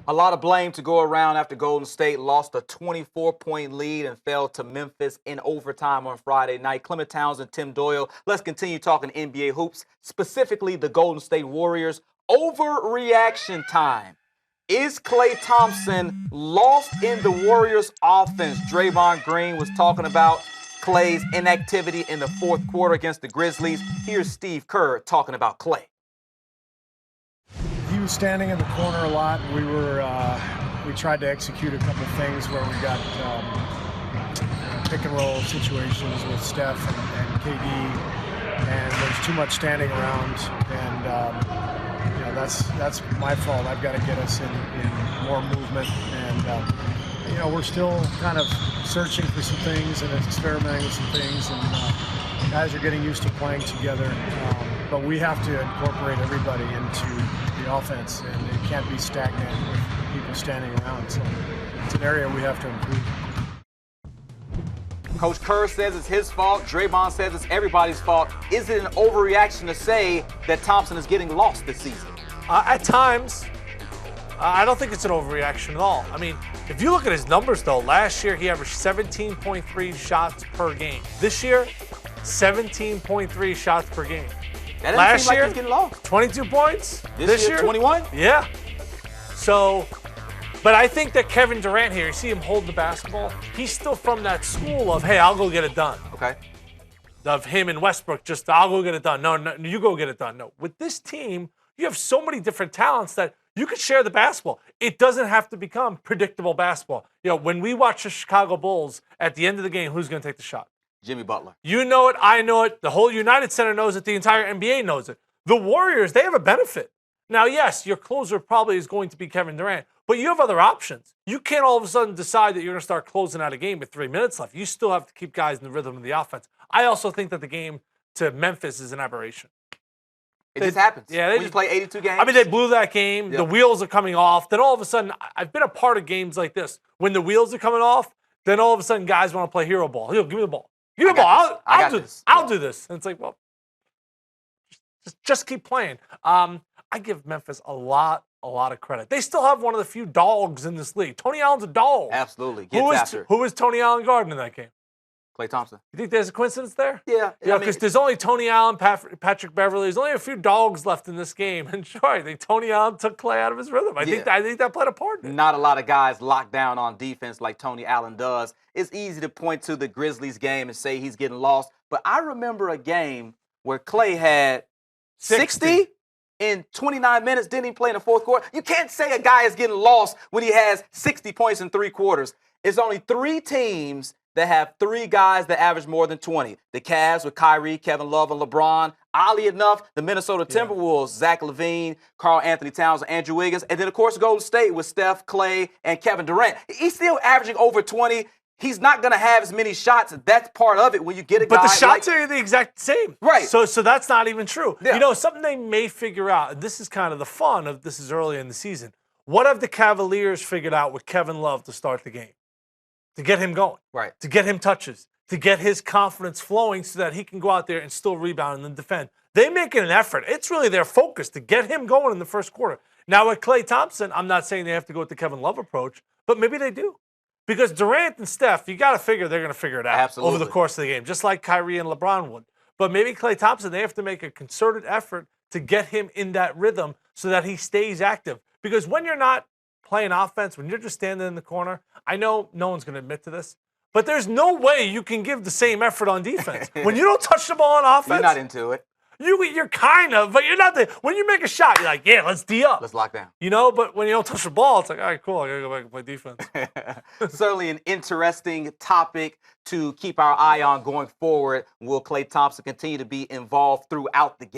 A lot of blame to go around after Golden State lost a 24-point lead and fell to Memphis in overtime on Friday night. Clement Townsend, Tim Doyle. Let's continue talking NBA hoops, specifically the Golden State Warriors. Overreaction time. Is Klay Thompson lost in the Warriors' offense? Draymond Green was talking about Klay's inactivity in the fourth quarter against the Grizzlies. Here's Steve Kerr talking about Klay. He was standing in the corner a lot. We tried to execute a couple things where we got pick and roll situations with Steph and KD, and there's too much standing around, and that's my fault. I've got to get us in more movement, and we're still kind of searching for some things and experimenting with some things, and guys are getting used to playing together. But we have to incorporate everybody into the offense, and it can't be stagnant with people standing around. So it's an area we have to improve. Coach Kerr says it's his fault. Draymond says it's everybody's fault. Is it an overreaction to say that Thompson is getting lost this season? At times. I don't think it's an overreaction at all. I mean, if you look at his numbers, though, last year he averaged 17.3 shots per game. This year, 17.3 shots per game. That doesn't Last seem like year, he's getting lost. 22 points. This year, 21? Yeah. So, but I think that Kevin Durant here, you see him holding the basketball, he's still from that school of, hey, I'll go get it done. Okay. Of him and Westbrook, just I'll go get it done. No, you go get it done. No. With this team, you have so many different talents that you could share the basketball. It doesn't have to become predictable basketball. When we watch the Chicago Bulls, at the end of the game, who's going to take the shot? Jimmy Butler. You know it, I know it, the whole United Center knows it, the entire NBA knows it. The Warriors, they have a benefit. Now, yes, your closer probably is going to be Kevin Durant, but you have other options. You can't all of a sudden decide that you're going to start closing out a game with 3 minutes left. You still have to keep guys in the rhythm of the offense. I also think that the game to Memphis is an aberration. It just happens. Yeah, when you play 82 games. I mean, they blew that game. Yep. The wheels are coming off. Then all of a sudden, I've been a part of games like this. When the wheels are coming off, then all of a sudden guys want to play hero ball. Give me the ball. Give me the ball. I'll do this. And it's like, well, just keep playing. I give Memphis a lot of credit. They still have one of the few dogs in this league. Tony Allen's a dog. Absolutely. Who is Tony Allen guarding in that game? Klay Thompson. You think there's a coincidence there? Yeah. Yeah, because there's only Tony Allen, Patrick Beverly. There's only a few dogs left in this game. And sure, I think Tony Allen took Klay out of his rhythm. I think that played a part in it. Not a lot of guys locked down on defense like Tony Allen does. It's easy to point to the Grizzlies game and say he's getting lost. But I remember a game where Klay had 60 in 29 minutes, didn't even play in the fourth quarter. You can't say a guy is getting lost when he has 60 points in 3 quarters. It's only 3 teams that have 3 guys that average more than 20. The Cavs with Kyrie, Kevin Love, and LeBron. Oddly enough, the Minnesota Timberwolves, Zach LaVine, Karl Anthony Towns, and Andrew Wiggins. And then, of course, Golden State with Steph, Klay, and Kevin Durant. He's still averaging over 20. He's not going to have as many shots. That's part of it when you get a guy. But the shots are the exact same. Right. So that's not even true. Yeah. Something they may figure out, and this is kind of the fun of this is early in the season. What have the Cavaliers figured out with Kevin Love to start the game? To get him going. Right. To get him touches. To get his confidence flowing so that he can go out there and still rebound and then defend. They make an effort. It's really their focus to get him going in the first quarter. Now with Klay Thompson, I'm not saying they have to go with the Kevin Love approach, but maybe they do. Because Durant and Steph, you got to figure they're going to figure it out over the course of the game, just like Kyrie and LeBron would. But maybe Klay Thompson, they have to make a concerted effort to get him in that rhythm so that he stays active. Because when you're not playing offense, when you're just standing in the corner, I know no one's going to admit to this, but there's no way you can give the same effort on defense. When you don't touch the ball on offense, you're not into it. You're kind of, but you're not the. When you make a shot, you're like, yeah, let's D up. Let's lock down. But when you don't touch the ball, it's like, all right, cool, I got to go back and play defense. Certainly an interesting topic to keep our eye on going forward. Will Klay Thompson continue to be involved throughout the game?